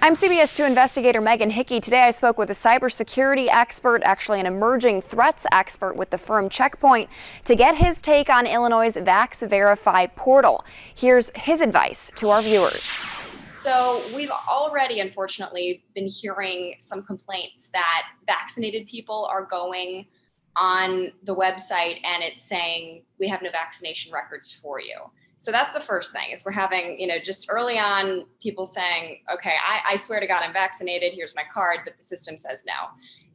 I'm CBS 2 investigator Megan Hickey. Today I spoke with a cybersecurity expert, actually an emerging threats expert with the firm Checkpoint, to get his take on Illinois' Vax Verify portal. Here's his advice to our viewers. So we've already, unfortunately, been hearing some complaints that vaccinated people are going on the website and it's saying, we have no vaccination records for you. So that's the first thing, is we're having, just early on people saying, okay, I swear to God I'm vaccinated, here's my card, but the system says no.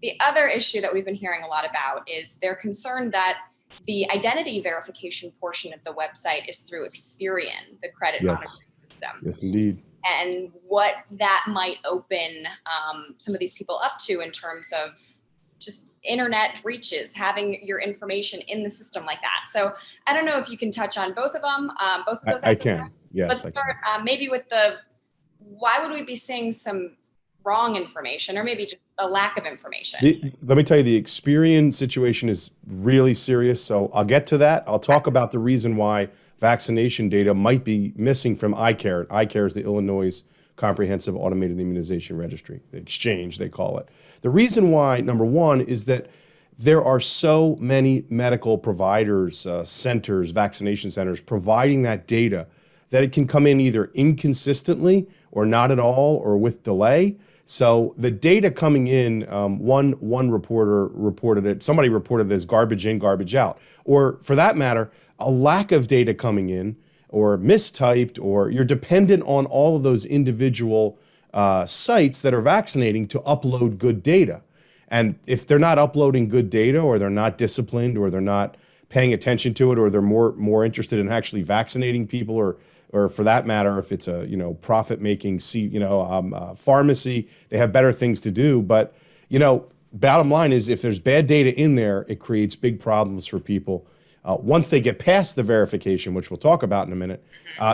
The other issue that we've been hearing a lot about is they're concerned that the identity verification portion of the website is through Experian, the credit monitoring system. Yes, indeed. And what that might open some of these people up to in terms of just internet breaches, having your information in the system like that. So I don't know if you can touch on both of them, both of those. I can, yes. Let's start maybe with why would we be seeing some wrong information, or maybe just a lack of information? Let me tell you, the Experian situation is really serious. So I'll get to that. I'll talk about the reason why vaccination data might be missing from iCare. iCare is the Illinois Comprehensive Automated Immunization Registry, the exchange they call it. The reason why, number one, is that there are so many medical providers, centers, vaccination centers providing that data that it can come in either inconsistently or not at all or with delay. So the data coming in, one reporter reported it, somebody reported it as garbage in, garbage out. Or for that matter, a lack of data coming in or mistyped, or you're dependent on all of those individual sites that are vaccinating to upload good data. And if they're not uploading good data, or they're not disciplined, or they're not paying attention to it, or they're more interested in actually vaccinating people, or for that matter, if it's a profit-making pharmacy, they have better things to do. But bottom line is, if there's bad data in there, it creates big problems for people. Once they get past the verification, which we'll talk about in a minute,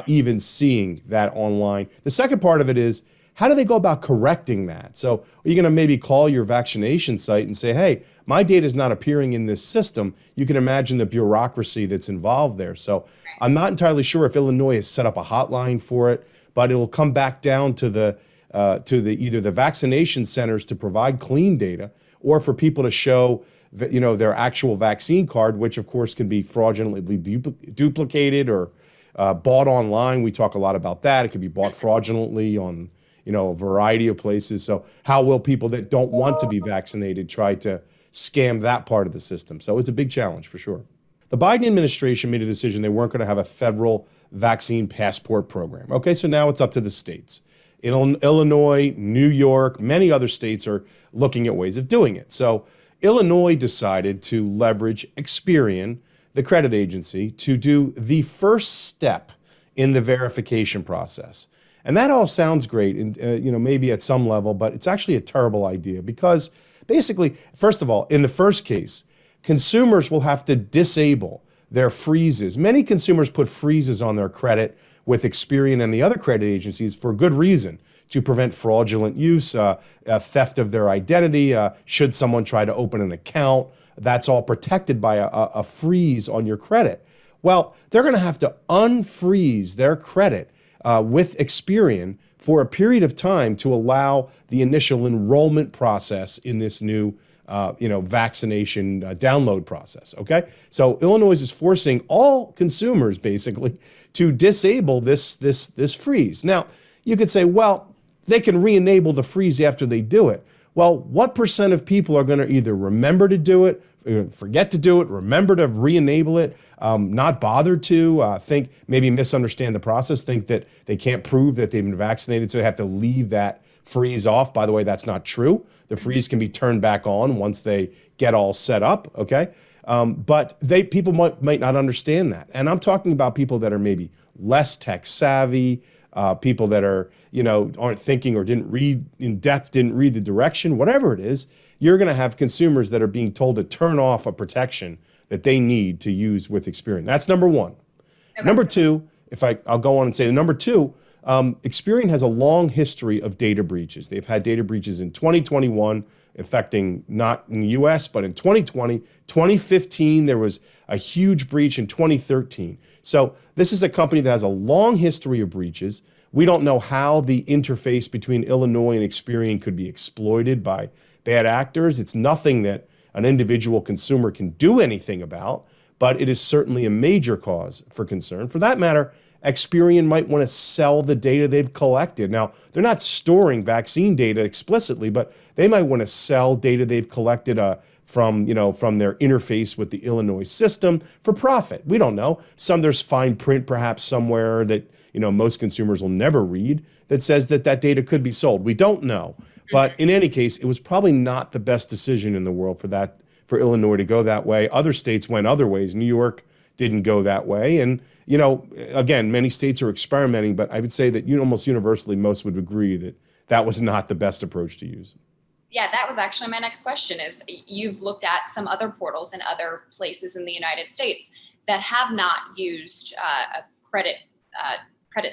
even seeing that online. The second part of it is, how do they go about correcting that? So are you going to maybe call your vaccination site and say, hey, my data is not appearing in this system? You can imagine the bureaucracy that's involved there. So I'm not entirely sure if Illinois has set up a hotline for it, but it'll come back down to either the vaccination centers to provide clean data, or for people to show their actual vaccine card, which of course can be fraudulently duplicated or bought online. We talk a lot about that. It can be bought fraudulently on a variety of places. So how will people that don't want to be vaccinated try to scam that part of the system? So it's a big challenge for sure. The Biden administration made a decision they weren't going to have a federal vaccine passport program. Okay, so now it's up to the states. Illinois, New York, many other states are looking at ways of doing it. So Illinois decided to leverage Experian, the credit agency, to do the first step in the verification process. And that all sounds great, and maybe at some level, but it's actually a terrible idea, because basically, first of all, in the first case, consumers will have to disable their freezes. Many consumers put freezes on their credit with Experian and the other credit agencies for good reason, to prevent fraudulent use, theft of their identity. Should someone try to open an account, that's all protected by a freeze on your credit. Well, they're going to have to unfreeze their credit with Experian for a period of time to allow the initial enrollment process in this new vaccination download process, okay? So Illinois is forcing all consumers basically to disable this freeze. Now, you could say, well, they can re-enable the freeze after they do it. Well, what percent of people are going to either remember to do it, forget to do it, remember to re-enable it, not bother to, think, maybe misunderstand the process, think that they can't prove that they've been vaccinated, so they have to leave that freeze off? By the way, that's not true. The freeze can be turned back on once they get all set up, okay? But people might not understand that. And I'm talking about people that are maybe less tech savvy, people that are, aren't thinking or didn't read in depth, didn't read the direction, whatever it is. You're going to have consumers that are being told to turn off a protection that they need to use with Experian. That's number one. Okay. Number two, I'll go on and say number two, Experian has a long history of data breaches. They've had data breaches in 2021, affecting not in the US, but in 2020, 2015, there was a huge breach in 2013. So this is a company that has a long history of breaches. We don't know how the interface between Illinois and Experian could be exploited by bad actors. It's nothing that an individual consumer can do anything about, but it is certainly a major cause for concern. For that matter, Experian might want to sell the data they've collected. Now, they're not storing vaccine data explicitly, but they might want to sell data they've collected from their interface with the Illinois system for profit. We don't know. There's fine print perhaps somewhere that most consumers will never read that says that data could be sold. We don't know. But in any case, it was probably not the best decision in the world for Illinois to go that way. Other states went other ways. New York didn't go that way. And, again, many states are experimenting, but I would say that almost universally most would agree that that was not the best approach to use. Yeah, that was actually my next question is you've looked at some other portals in other places in the United States that have not used a credit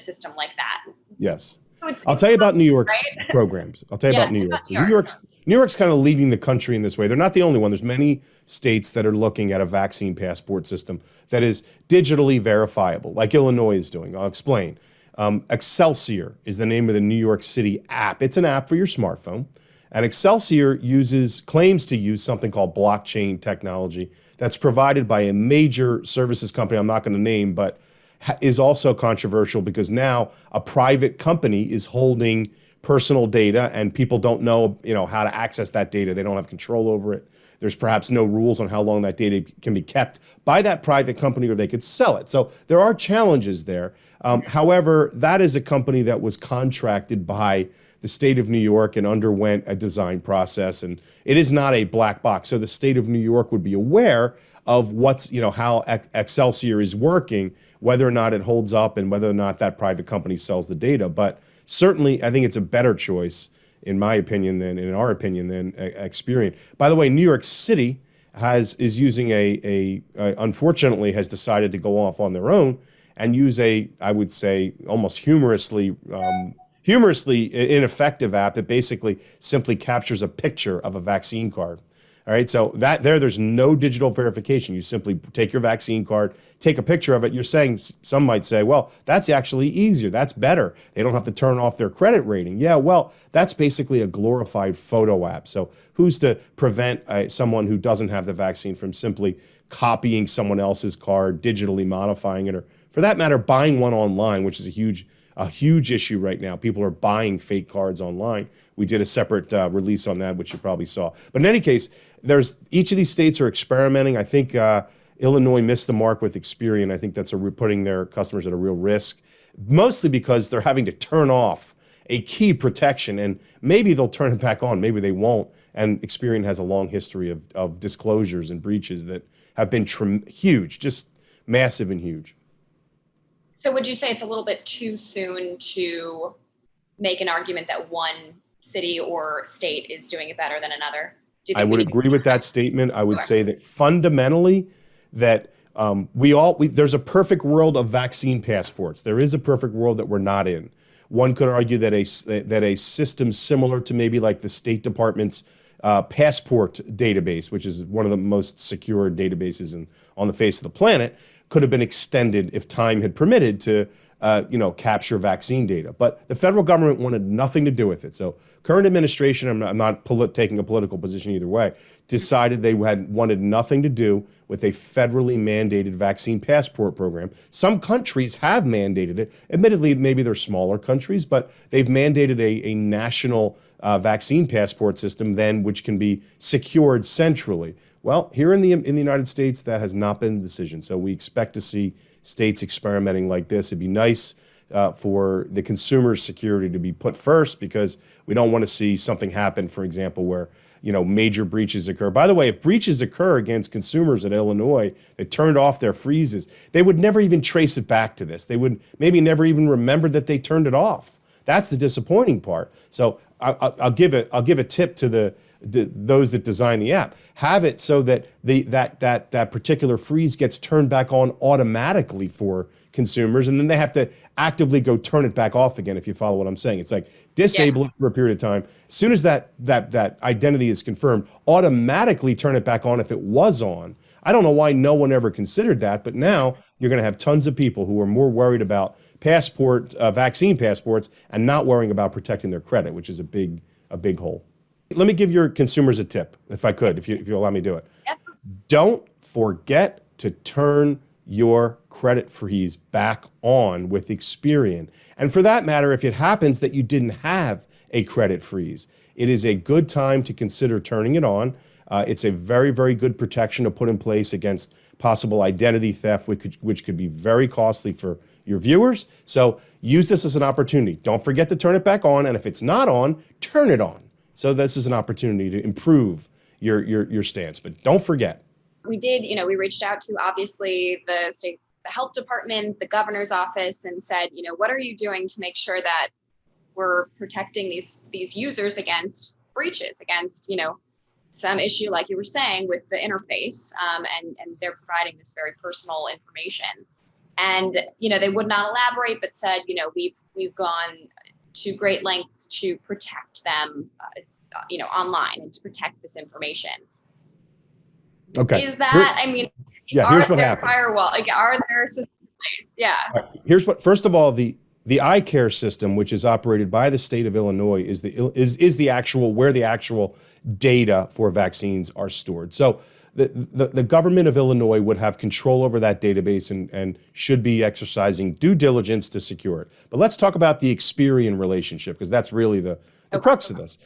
system like that. Yes. I'll tell you about New York's programs. I'll tell you about New York. New York's kind of leading the country in this way. They're not the only one. There's many states that are looking at a vaccine passport system that is digitally verifiable, like Illinois is doing. I'll explain. Excelsior is the name of the New York City app. It's an app for your smartphone. And Excelsior claims to use something called blockchain technology that's provided by a major services company I'm not going to name, but is also controversial because now a private company is holding personal data and people don't know, how to access that data. They don't have control over it. There's perhaps no rules on how long that data can be kept by that private company or they could sell it. So there are challenges there. However, that is a company that was contracted by the state of New York and underwent a design process, and it is not a black box. So the state of New York would be aware of how Excelsior is working, whether or not it holds up and whether or not that private company sells the data. But certainly, I think it's a better choice, in our opinion, than Experian. By the way, New York City is using unfortunately has decided to go off on their own and use I would say, almost humorously ineffective app that basically simply captures a picture of a vaccine card. All right, so there's no digital verification. You simply take your vaccine card, take a picture of it. Some might say, well, that's actually easier. That's better. They don't have to turn off their credit rating. Yeah, well, that's basically a glorified photo app. So who's to prevent someone who doesn't have the vaccine from simply copying someone else's card, digitally modifying it, or for that matter, buying one online, which is a huge issue right now. People are buying fake cards online. We did a separate release on that, which you probably saw. But in any case, each of these states are experimenting. I think Illinois missed the mark with Experian. I think that's putting their customers at a real risk, mostly because they're having to turn off a key protection, and maybe they'll turn it back on, maybe they won't. And Experian has a long history of disclosures and breaches that have been huge, just massive and huge. So would you say it's a little bit too soon to make an argument that one city or state is doing it better than another? I would agree with that statement. I would say that fundamentally that there's a perfect world of vaccine passports. There is a perfect world that we're not in. One could argue that a system similar to maybe like the State Department's passport database, which is one of the most secure databases on the face of the planet, could have been extended if time had permitted to capture vaccine data. But the federal government wanted nothing to do with it. So current administration, I'm not taking a political position either way, decided they wanted nothing to do with a federally mandated vaccine passport program. Some countries have mandated it. Admittedly, maybe they're smaller countries, but they've mandated a national vaccine passport system which can be secured centrally. Well, here in the United States, that has not been the decision. So we expect to see states experimenting like this. It'd be nice for the consumer security to be put first, because we don't want to see something happen, for example, where major breaches occur. By the way, if breaches occur against consumers in Illinois that turned off their freezes, they would never even trace it back to this. They would maybe never even remember that they turned it off. That's the disappointing part. So I'll give a tip to those that design the app have it so that that particular freeze gets turned back on automatically for consumers, and then they have to actively go turn it back off again, if you follow what I'm saying. It's like disable it for a period of time. As soon as that identity is confirmed, automatically turn it back on if it was on. I don't know why no one ever considered that, but now you're going to have tons of people who are more worried about vaccine passports and not worrying about protecting their credit, which is a big hole. Let me give your consumers a tip, if I could, if you allow me to do it. Yep. Don't forget to turn your credit freeze back on with Experian. And for that matter, if it happens that you didn't have a credit freeze, it is a good time to consider turning it on. It's a very, very good protection to put in place against possible identity theft, which could be very costly for your viewers. So use this as an opportunity. Don't forget to turn it back on. And if it's not on, turn it on. So this is an opportunity to improve your stance. But don't forget. We did, we reached out to obviously the state, the health department, the governor's office, and said, what are you doing to make sure that we're protecting these users against breaches, against, some issue, like you were saying, with the interface, and they're providing this very personal information. And, they would not elaborate, but said, we've gone to great lengths to protect them, online, and to protect this information. Okay. Is that, here's what happened. Firewall, are there systems in place? Yeah. Here's what, first of all, the iCare system, which is operated by the state of Illinois, is the actual, where the actual data for vaccines are stored. So the government of Illinois would have control over that database and should be exercising due diligence to secure it. But let's talk about the Experian relationship, because that's really the crux of this.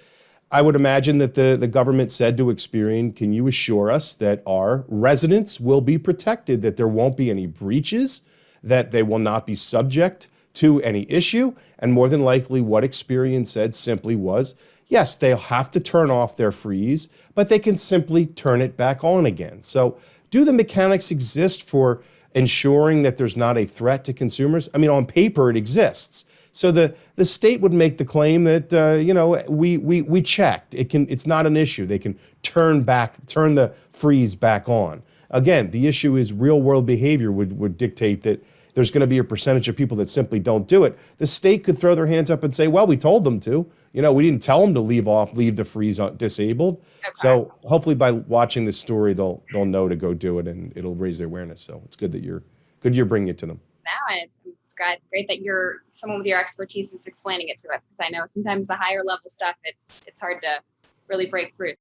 I would imagine that the government said to Experian, can you assure us that our residents will be protected, that there won't be any breaches, that they will not be subject to any issue? And more than likely what Experian said simply was, yes, they'll have to turn off their freeze, but they can simply turn it back on again. So do the mechanics exist for ensuring that there's not a threat to consumers? On paper it exists. So the state would make the claim that, we checked. It's not an issue. They can turn the freeze back on. Again, the issue is real world behavior would dictate that there's going to be a percentage of people that simply don't do it. The state could throw their hands up and say, well, we told them to. We didn't tell them to leave the freeze disabled. Okay. So hopefully by watching this story, they'll know to go do it, and it'll raise their awareness. So it's good that you're bringing it to them. Now it's great that you're someone with your expertise is explaining it to us, because I know sometimes the higher level stuff, it's hard to really break through.